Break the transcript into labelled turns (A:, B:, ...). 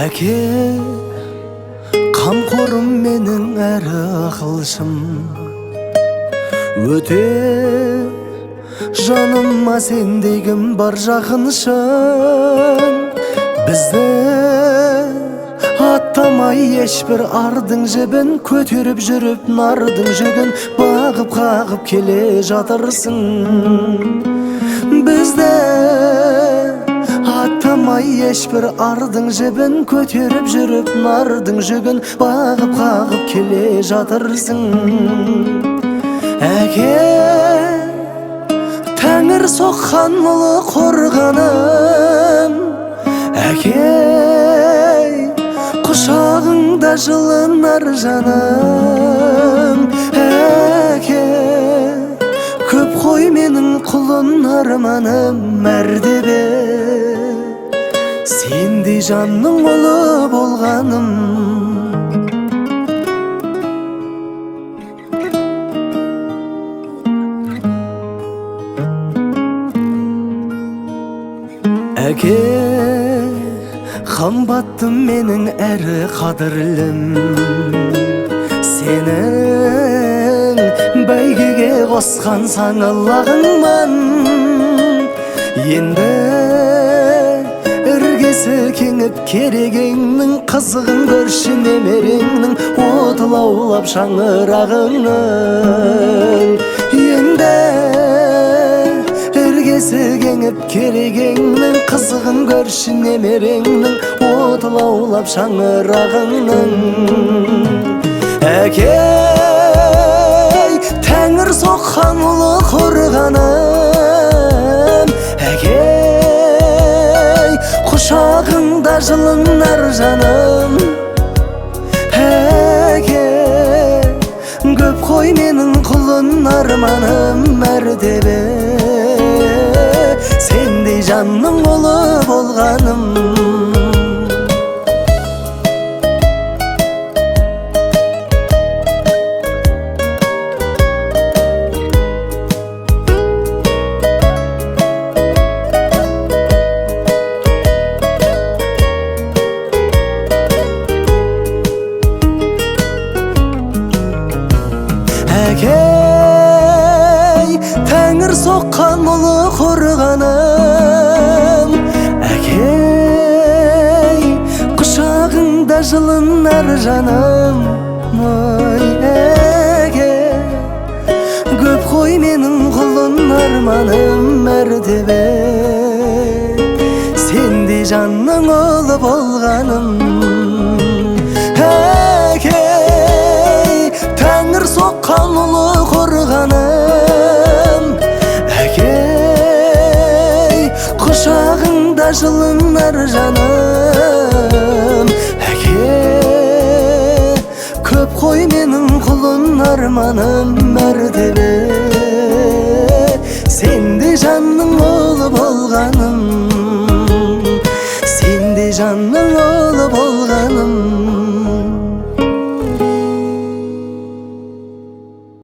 A: Әке, қамқорым менің әрі ақылшым, өте жаныма сендегім бар жақыншын. Бізді аттамай ешбір ардың жібін, көтеріп жүріп нардың жүгін бағып қағып келе жатырсың. Бізді аттамай ешбір ардың жібін, көтеріп жүріп нардың жүгін бағып қағып келе жатырсың. Әке, тәңір соққан ұлы қорғаным, әке, құшағыңда жылынар жаным. Әке, көп қой менің құлын арманым, мәртебе сендей жанның ұлы болғаным. Әке, қымбаттым менің әрі қадірлім, сенің бәйгеге қосқан саңылағыңмын. Енді іргесі кеңіп керегеңнің, қызығын көрші немереңнің, от лаулап шаңырағыңның. Енді іргесі кеңіп керегеңнің, қызығын көрші немереңнің, от лаулап шаңырағыңның. Әке, тәңір соққан ұлы қорғаным, әке, құшағыңда жылынар жаным. Әке, көп қой менің құлын арманым, мәртебе сендей жанның ұлы болғаным. Әке, тәңір соққан ұлы қорғаным, әке, құшағыңда жылынар жаным. Әке, көп қой менің құлын арманым, мәртебе сендей жанның ұлы болғаным. Әке, тәңір соққан ұлы қорғаным, әке, құшағыңда жылынар жаным. Әке, көп қой менің құлын арманым, мәртебе